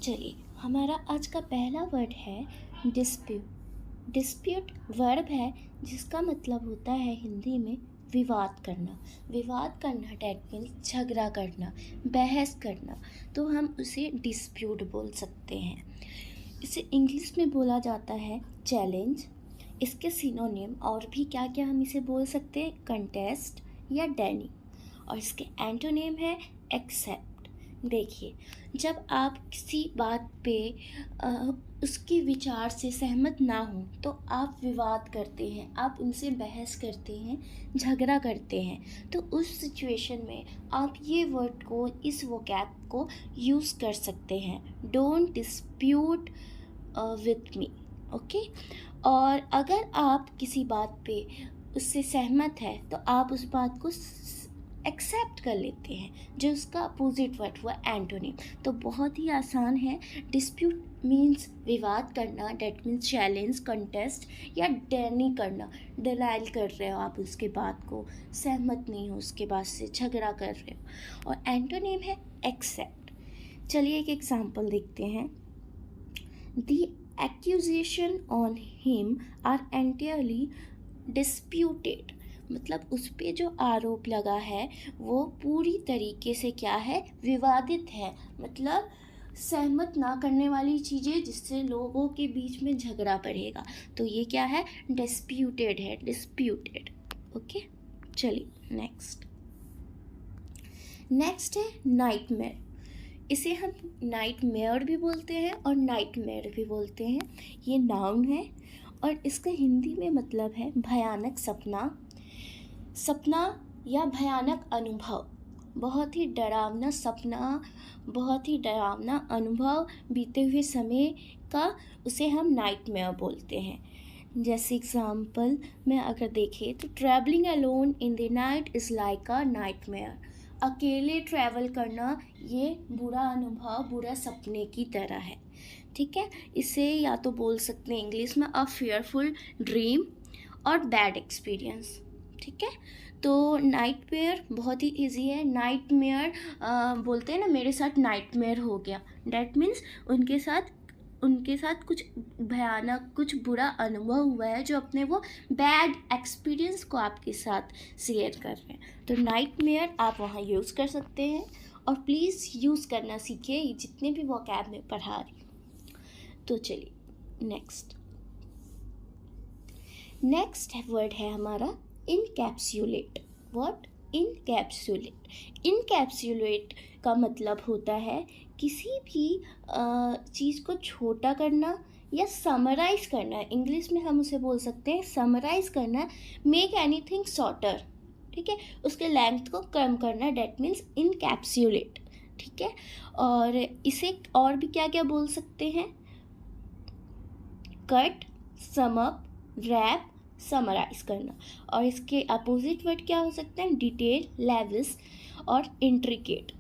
चलिए, हमारा आज का पहला वर्ड है डिस्प्यूट। डिस्प्यूट वर्ब है जिसका मतलब होता है हिंदी में विवाद करना। विवाद करना डैट मीन्स झगड़ा करना, बहस करना, तो हम उसे डिस्प्यूट बोल सकते हैं। इसे इंग्लिश में बोला जाता है चैलेंज। इसके सिनोनिम और भी क्या क्या हम इसे बोल सकते हैं, कंटेस्ट या डैनी। और इसके एंटोनिम है एक्सेप्ट। देखिए, जब आप किसी बात पे उसके विचार से सहमत ना हो तो आप विवाद करते हैं, आप उनसे बहस करते हैं, झगड़ा करते हैं। तो उस सिचुएशन में आप ये वर्ड को, इस वोकैब को यूज़ कर सकते हैं, don't dispute with me. Okay. और अगर आप किसी बात पे उससे सहमत है तो आप उस बात को एक्सेप्ट कर लेते हैं, जो उसका अपोजिट वर्ड हुआ एंटोनिम। तो बहुत ही आसान है। डिस्प्यूट मीन्स विवाद करना, डेट मीन्स चैलेंज, कंटेस्ट या डैनी करना, डिनाइल कर रहे हो आप उसके बात को, सहमत नहीं हो उसके बात से, झगड़ा कर रहे हो। और एंटोनिम है एक्सेप्ट। चलिए एक एग्जाम्पल देखते हैं। The accusation on him are entirely disputed. मतलब उस पे जो आरोप लगा है वो पूरी तरीके से क्या है, विवादित है। मतलब सहमत ना करने वाली चीज़ें जिससे लोगों के बीच में झगड़ा बढ़ेगा। तो ये क्या है, डिस्प्यूटेड है, डिस्प्यूटेड। ओके, चलिए नेक्स्ट है नाइटमेयर। इसे हम नाइटमेयर भी बोलते हैं और नाइटमेयर भी बोलते हैं। ये नाउन है और इसका हिंदी में मतलब है भयानक सपना, सपना या भयानक अनुभव। बहुत ही डरावना सपना, बहुत ही डरावना अनुभव बीते हुए समय का, उसे हम नाइटमेयर बोलते हैं। जैसे एग्जाम्पल में अगर देखें तो travelling alone in the night is like a nightmare. अकेले ट्रैवल करना ये बुरा अनुभव, बुरा सपने की तरह है। ठीक है, इसे या तो बोल सकते हैं इंग्लिश में अ फियरफुल ड्रीम और बैड एक्सपीरियंस। ठीक है, तो नाइटमेयर बहुत ही इजी है। नाइटमेयर बोलते हैं ना, मेरे साथ नाइटमेयर हो गया, डैट मीन्स उनके साथ कुछ भयानक, कुछ बुरा अनुभव हुआ है, जो अपने वो बैड एक्सपीरियंस को आपके साथ शेयर कर रहे हैं। तो नाइटमेयर आप वहाँ यूज़ कर सकते हैं और प्लीज़ यूज़ करना सीखिए जितने भी वोकैब में पढ़ा रही हूँ। तो चलिए नेक्स्ट वर्ड है हमारा इनकैप्सुलेट। व्हाट? इनकैप्सुलेट। इनकैप्सुलेट का मतलब होता है किसी भी चीज़ को छोटा करना या समराइज करना। इंग्लिश में हम उसे बोल सकते हैं समराइज करना, मेक एनीथिंग शॉर्टर। ठीक है, उसके लेंथ को कम करना, डेट मीन्स इनकैप्सुलेट। ठीक है, और इसे और भी क्या क्या बोल सकते हैं, cut, sum up, wrap, summarise करना। और इसके अपोजिट वर्ड क्या हो सकते हैं, डिटेल, लेविस और इंट्रिकेट,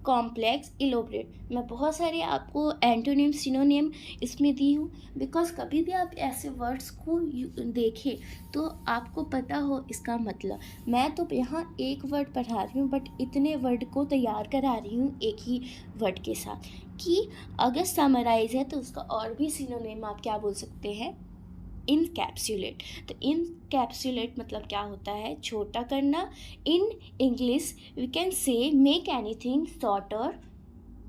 कॉम्प्लेक्स, इलोबरेट। मैं बहुत सारे आपको एंटोनिम, सिनोनिम इसमें दी हूँ, बिकॉज कभी भी आप ऐसे वर्ड्स को देखें तो आपको पता हो इसका मतलब। मैं तो यहाँ एक वर्ड पढ़ा रही हूँ बट इतने वर्ड को तैयार करा रही हूँ एक ही वर्ड के साथ, कि अगर समराइज है तो उसका और भी सिनोनिम आप क्या बोल सकते हैं, इनकैप्सुलेट। तो इनकैप्सुलेट मतलब क्या होता है, छोटा करना। In English we can say make anything shorter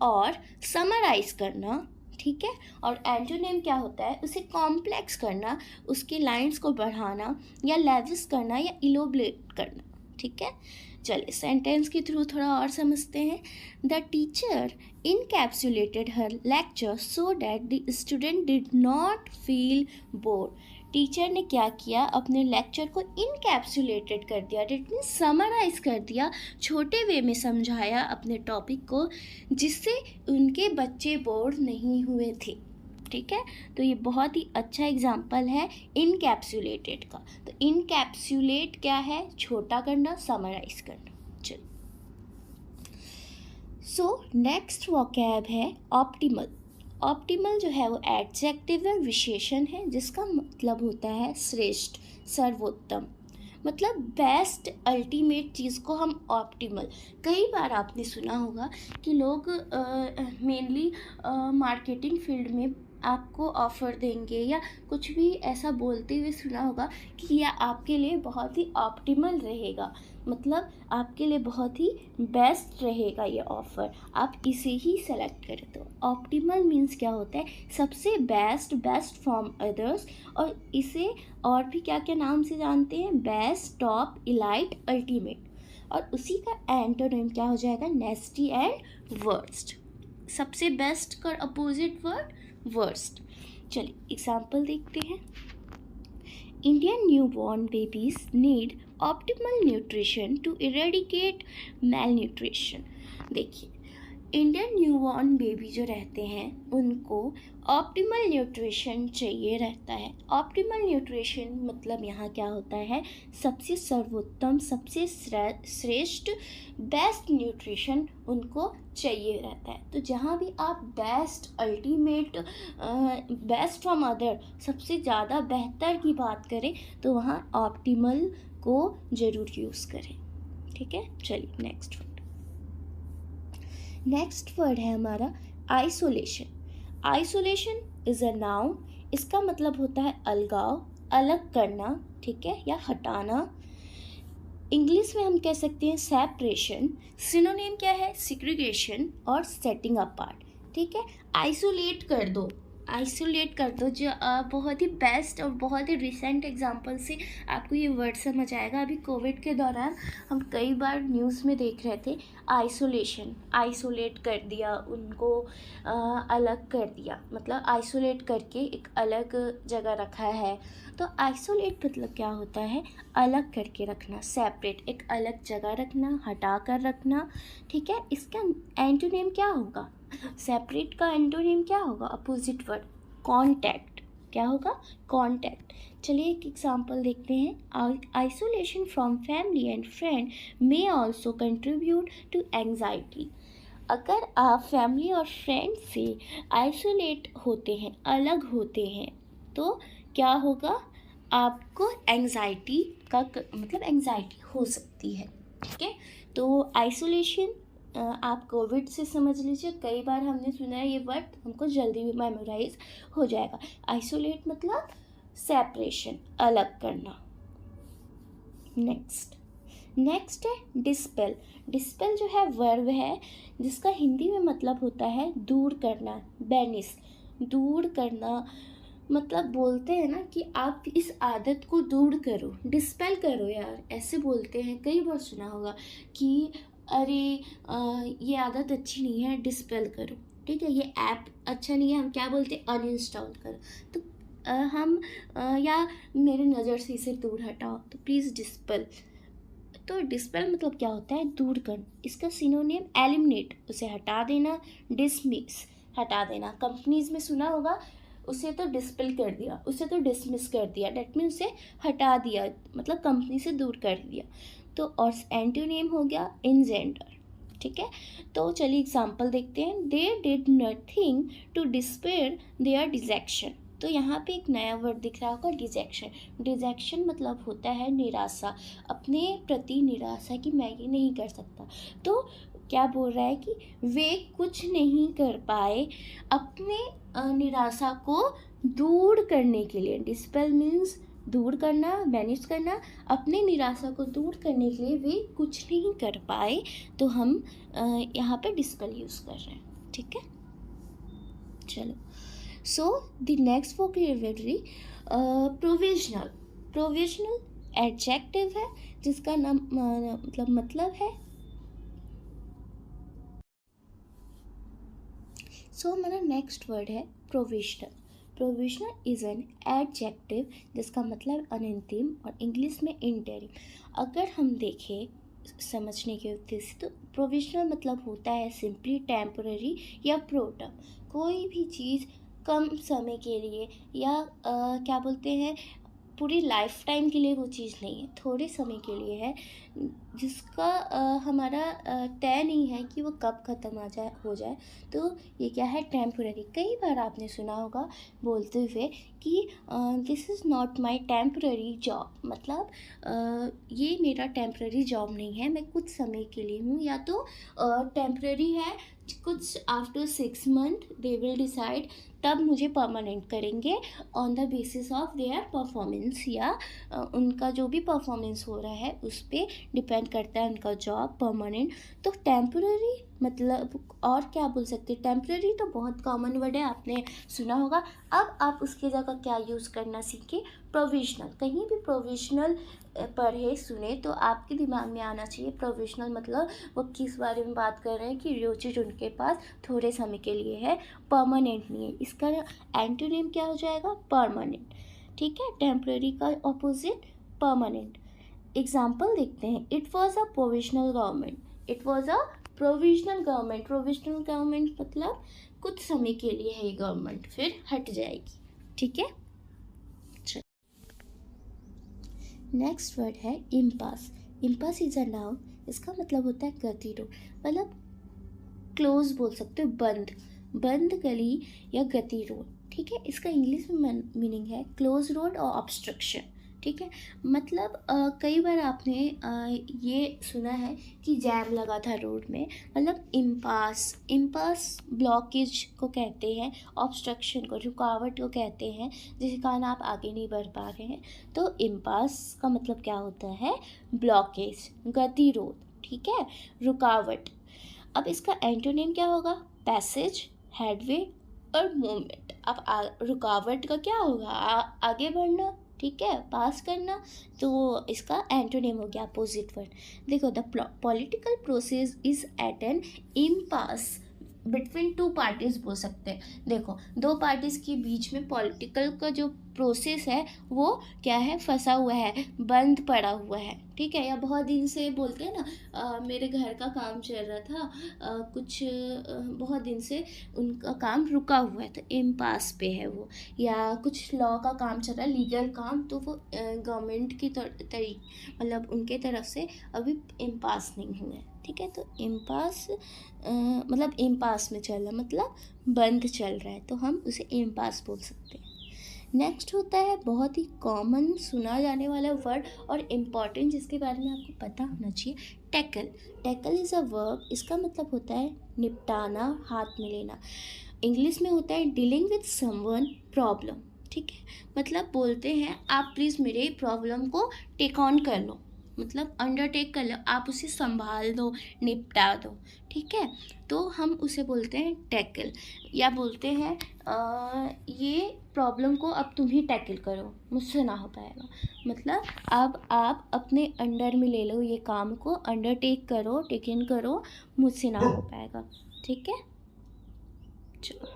और समराइज करना। ठीक है, और एंटोनिम क्या होता है, उसे कॉम्प्लेक्स करना, उसकी लाइंस को बढ़ाना या लेविस करना या इलोबरेट करना। ठीक है, चलिए सेंटेंस के थ्रू थोड़ा और समझते हैं। The teacher encapsulated her lecture so that the student did not feel bored. Teacher ने क्या किया, अपने लेक्चर को इनकैप्सुलेटेड कर दिया, डेट मीन्स समराइज कर दिया, छोटे वे में समझाया अपने टॉपिक को, जिससे उनके बच्चे बोर नहीं हुए थे। ठीक है, तो ये बहुत ही अच्छा एग्जाम्पल है इनकैप्सुलेटेड का। तो इनकैप्सुलेट क्या है, छोटा करना, समराइज करना। चलिए, सो नेक्स्ट वोकैब है ऑप्टिमल। ऑप्टिमल जो है वो एडजेक्टिव है, विशेषण है, जिसका मतलब होता है श्रेष्ठ, सर्वोत्तम। मतलब बेस्ट अल्टीमेट चीज़ को हम ऑप्टिमल। कई बार आपने सुना होगा कि लोग मेनली मार्केटिंग फील्ड में आपको ऑफ़र देंगे या कुछ भी ऐसा बोलते हुए सुना होगा कि यह आपके लिए बहुत ही ऑप्टिमल रहेगा, मतलब आपके लिए बहुत ही बेस्ट रहेगा ये ऑफ़र, आप इसे ही सेलेक्ट करें। तो ऑप्टिमल मीन्स क्या होता है, सबसे बेस्ट फ्रॉम अदर्स, और इसे और भी क्या क्या नाम से जानते हैं, बेस्ट, टॉप, इलाइट, अल्टीमेट, और उसी का एंटोनिम क्या हो जाएगा, नेस्टी एंड वर्स्ट। सबसे बेस्ट का अपोजिट वर्ड वर्स्ट। चलिए एग्जाम्पल देखते हैं। Indian newborn babies need optimal nutrition to eradicate malnutrition। देखिए, इंडियन न्यूबॉर्न बेबी जो रहते हैं उनको ऑप्टिमल न्यूट्रिशन चाहिए रहता है। ऑप्टिमल न्यूट्रिशन मतलब यहाँ क्या होता है, सबसे सर्वोत्तम, सबसे श्रेष्ठ, बेस्ट न्यूट्रिशन उनको चाहिए रहता है। तो जहाँ भी आप best, ultimate, best from other, सबसे ज़्यादा बेहतर की बात करें तो वहाँ ऑप्टिमल को ज़रूर यूज़ करें। ठीक है, चलिए नेक्स्ट वर्ड है हमारा isolation. Isolation is a noun, इसका मतलब होता है अलगाव, अलग करना, ठीक है, या हटाना। इंग्लिश में हम कह सकते हैं सेपरेशन। सिनोनिम क्या है, सिग्रीगेशन और सेटिंग अपार्ट। ठीक है, आइसोलेट कर दो, आइसोलेट कर दो, जो बहुत ही बेस्ट और बहुत ही रिसेंट एग्जांपल से आपको ये वर्ड समझ आएगा। अभी कोविड के दौरान हम कई बार न्यूज़ में देख रहे थे आइसोलेशन, आइसोलेट कर दिया उनको, अलग कर दिया, मतलब आइसोलेट करके एक अलग जगह रखा है। तो आइसोलेट मतलब क्या होता है, अलग करके रखना, सेपरेट, एक अलग जगह रखना, हटा कर रखना। ठीक है, इसका एंटोनिम क्या होगा, सेपरेट का एंटोनिम क्या होगा, अपोजिट वर्ड कॉन्टैक्ट। क्या होगा, कॉन्टैक्ट। चलिए एक एग्जांपल देखते हैं। Isolation from family and friend may also contribute to anxiety. अगर आप फैमिली और फ्रेंड से आइसोलेट होते हैं, अलग होते हैं, तो क्या होगा, आपको एंजाइटी का मतलब एंजाइटी हो सकती है। ठीक है, तो आइसोलेशन आप कोविड से समझ लीजिए, कई बार हमने सुना है ये वर्ड, हमको जल्दी भी मेमोराइज हो जाएगा। आइसोलेट मतलब सेपरेशन, अलग करना। नेक्स्ट है डिस्पेल। डिस्पेल जो है वर्ब है जिसका हिंदी में मतलब होता है दूर करना, बैनिश, दूर करना। मतलब बोलते हैं ना कि आप इस आदत को दूर करो, डिस्पेल करो यार, ऐसे बोलते हैं, कई बार सुना होगा कि अरे ये आदत अच्छी नहीं है, डिस्पेल करो। ठीक है, ये ऐप अच्छा नहीं है, हम क्या बोलते हैं, अनइंस्टॉल करो। तो हम या मेरे नज़र से इसे दूर हटाओ, तो प्लीज़ डिस्पेल। तो डिस्पेल मतलब क्या होता है, दूर करना। इसका सिनोनिम एलिमिनेट, उसे हटा देना, डिसमिस, हटा देना। कंपनीज में सुना होगा, उसे तो डिस्पेल कर दिया, उसे तो डिसमिस कर दिया, डेट मीन उसे हटा दिया, मतलब कंपनी से दूर कर दिया। तो और एंटोनिम हो गया इंजेंडर। ठीक है, तो चलिए एग्जांपल देखते हैं। They did nothing to despair their dejection. तो यहाँ पे एक नया वर्ड दिख रहा होगा, डिजेक्शन। डिजेक्शन मतलब होता है निराशा, अपने प्रति निराशा कि मैं ये नहीं कर सकता। तो क्या बोल रहा है कि वे कुछ नहीं कर पाए अपने निराशा को दूर करने के लिए। डिस्पेल मीन्स दूर करना, बैनिश करना। अपने निराशा को दूर करने के लिए वे कुछ नहीं कर पाए, तो हम यहाँ पे डिस्पेल यूज़ कर रहे हैं। ठीक है, चलो। So the next vocabulary provisional. Provisional adjective है जिसका नाम मतलब है। सो हमारा नेक्स्ट वर्ड है provisional. Provisional is an adjective जिसका मतलब अनंतिम और इंग्लिश में इंटरिम। अगर हम देखें समझने के उद्देश्य से, तो प्रोविजनल मतलब होता है सिंपली टेम्पररी या प्रोटम। कोई भी चीज़ कम समय के लिए या क्या बोलते हैं, पूरी लाइफ टाइम के लिए वो चीज़ नहीं है, थोड़े समय के लिए है, जिसका हमारा तय नहीं है कि वो कब ख़त्म हो जाए। तो ये क्या है, टेम्पररी। कई बार आपने सुना होगा बोलते हुए कि this is not my temporary job, मतलब ये मेरा टेम्पररी जॉब नहीं है, मैं कुछ समय के लिए हूँ, या तो टेम्पररी है, कुछ after 6 month they will decide, तब मुझे परमानेंट करेंगे on the basis of their performance, या उनका जो भी परफॉर्मेंस हो रहा है उस पर डिपेंड करता है उनका जॉब परमानेंट। तो टेम्पररी मतलब और क्या बोल सकते हैं, टेम्पररी तो बहुत कॉमन वर्ड है, आपने सुना होगा। अब आप उसकी जगह क्या यूज़ करना सीखें, प्रोविजनल। कहीं भी प्रोविजनल पढ़े सुने तो आपके दिमाग में आना चाहिए प्रोविजनल मतलब वो किस बारे में बात कर रहे हैं, कि जो चीज़ उनके पास थोड़े समय के लिए है, परमानेंट नहीं है। इसका एंटोनिम क्या हो जाएगा, परमानेंट। ठीक है, टेम्पररी का ऑपोजिट परमानेंट। एग्जाम्पल देखते हैं, it was a provisional government, it was a provisional government. Provisional government मतलब कुछ समय के लिए है ये गवर्नमेंट, फिर हट जाएगी। ठीक है, नेक्स्ट वर्ड है impasse. Impasse is a noun, इसका मतलब होता है गतिरोध, मतलब क्लोज बोल सकते हो, बंद, बंद गली या गतिरोध। ठीक है, इसका इंग्लिश में मीनिंग है क्लोज रोड और ऑब्स्ट्रक्शन। ठीक है, मतलब कई बार आपने ये सुना है कि जैम लगा था रोड में, मतलब इम्पास। इम्पास ब्लॉकेज को कहते हैं, ऑब्स्ट्रक्शन को, रुकावट को कहते हैं, जिसके कारण आप आगे नहीं बढ़ पा रहे हैं। तो इम्पास का मतलब क्या होता है, ब्लॉकेज, गतिरोध। ठीक है, रुकावट। अब इसका एंटोनिम क्या होगा, पैसेज, हेडवे और मूवमेंट। अब रुकावट का क्या होगा, आगे बढ़ना। ठीक है, पास करना। तो इसका एंटोनिम हो गया अपोजिट वर्ड। देखो, the political process is at an impasse between two parties बोल सकते हैं। देखो, दो पार्टीज के बीच में पॉलिटिकल का जो प्रोसेस है वो क्या है, फंसा हुआ है, बंद पड़ा हुआ है। ठीक है, या बहुत दिन से बोलते हैं ना, मेरे घर का काम चल रहा था, बहुत दिन से उनका काम रुका हुआ है, तो इम्पास पे है वो। या कुछ लॉ का काम चल रहा है, लीगल काम, तो वो गवर्नमेंट की मतलब उनके तरफ से अभी इम्पास नहीं हुआ है। ठीक है, तो इम्पास मतलब इम्पास में चल रहा मतलब बंद चल रहा है, तो हम उसे इम्पास बोल सकते हैं। नेक्स्ट होता है बहुत ही कॉमन सुना जाने वाला वर्ड और इम्पॉर्टेंट, जिसके बारे में आपको पता होना चाहिए, tackle. Tackle is a verb, इसका मतलब होता है निपटाना, हाथ में लेना। इंग्लिश में होता है डीलिंग विद समवन प्रॉब्लम। ठीक है, मतलब बोलते हैं आप प्लीज़ मेरे प्रॉब्लम को टेक ऑन कर लो, मतलब अंडरटेक कर लो, आप उसे संभाल दो, निपटा दो। ठीक है, तो हम उसे बोलते हैं टैकल, या बोलते हैं ये प्रॉब्लम को अब तुम ही टैकल करो, मुझसे ना हो पाएगा। मतलब अब आप अपने अंडर में ले लो, ये काम को अंडरटेक करो, टेक इन करो, मुझसे ना हो पाएगा। ठीक है, चलो,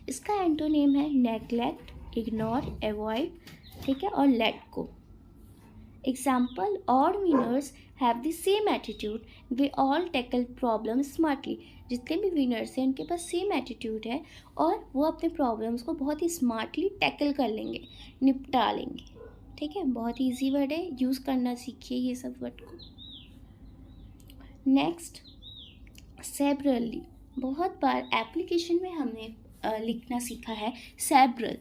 इसका एंटोनिम है नेग्लेक्ट, इग्नोर, अवॉइड। ठीक है, और let go. Example, all winners have the same attitude, they all tackle problems smartly। जितने भी विनर्स हैं उनके पास सेम एटीट्यूड है और वो अपने प्रॉब्लम्स को बहुत ही स्मार्टली टैकल कर लेंगे, निपटा लेंगे। ठीक है, बहुत ही ईजी वर्ड है, यूज़ करना सीखिए ये सब वर्ड को। नेक्स्ट, सेबरली। बहुत बार एप्लीकेशन में हमने लिखना सीखा है सेबरल,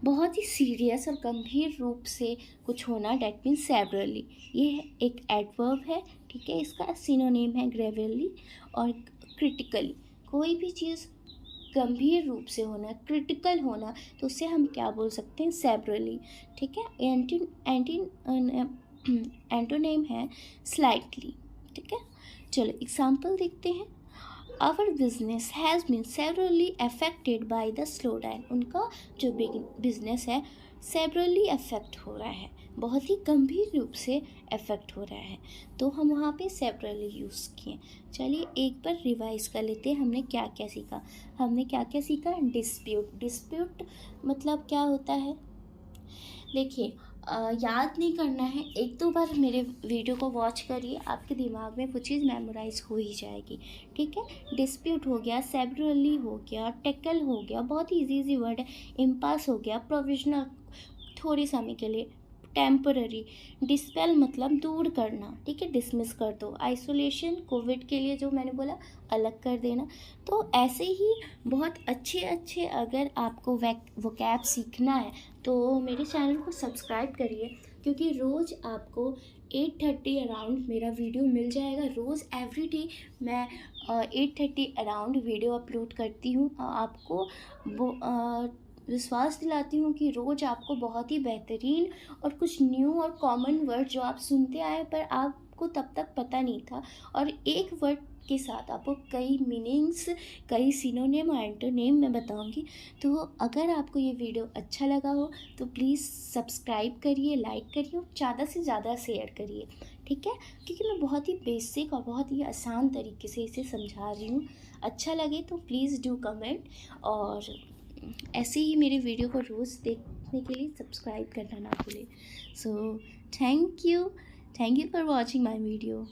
बहुत ही सीरियस और गंभीर रूप से कुछ होना, डेट मीन्स सेवरली। ये एक एडवर्ब है। ठीक है, इसका सिनोनिम है ग्रेवली और क्रिटिकली। कोई भी चीज़ गंभीर रूप से होना, क्रिटिकल होना, तो उससे हम क्या बोल सकते हैं, सेवरली। ठीक है, एंटोनिम है स्लाइटली। ठीक है, चलो एग्जाम्पल देखते हैं। Our business has been severely affected by the slowdown. उनका जो बिजनेस है सेवरली अफेक्ट हो रहा है, बहुत ही गंभीर रूप से अफेक्ट हो रहा है, तो हम वहाँ पे सेवरली यूज़ किए। चलिए एक बार रिवाइज कर लेते हैं, हमने क्या क्या सीखा। हमने क्या क्या सीखा, डिस्प्यूट। डिस्प्यूट मतलब क्या होता है, देखिए याद नहीं करना है, एक दो बार मेरे वीडियो को वॉच करिए, आपके दिमाग में वो चीज़ मेमोराइज हो ही जाएगी। ठीक है, डिस्प्यूट हो गया, सेवरली हो गया, टैकल हो गया, बहुत ही इजी वर्ड है। इम्पास हो गया, प्रोविजनल, थोड़े समय के लिए, टेम्पररी। डिस्पेल मतलब दूर करना, ठीक है, डिसमिस कर दो। आइसोलेशन कोविड के लिए जो मैंने बोला, अलग कर देना। तो ऐसे ही बहुत अच्छे अच्छे अगर आपको वोकैब सीखना है तो मेरे चैनल को सब्सक्राइब करिए, क्योंकि रोज़ आपको 8:30 अराउंड मेरा वीडियो मिल जाएगा। रोज़ एवरीडे मैं 8:30 अराउंड वीडियो अपलोड करती हूँ। आपको वो विश्वास दिलाती हूँ कि रोज़ आपको बहुत ही बेहतरीन और कुछ न्यू और कॉमन वर्ड जो आप सुनते आए पर आपको तब तक पता नहीं था, और एक वर्ड के साथ आपको कई मीनिंग्स, कई सिनोनिम और एंटोनिम मैं बताऊंगी। तो अगर आपको ये वीडियो अच्छा लगा हो तो प्लीज़ सब्सक्राइब करिए, लाइक करिए और ज़्यादा से ज़्यादा शेयर करिए, ठीक है, क्योंकि मैं बहुत ही बेसिक और बहुत ही आसान तरीके से इसे समझा रही हूँ। अच्छा लगे तो प्लीज़ डू कमेंट, और ऐसे ही मेरे वीडियो को रोज़ देखने के लिए सब्सक्राइब करना ना भूलें। So thank you for watching my video.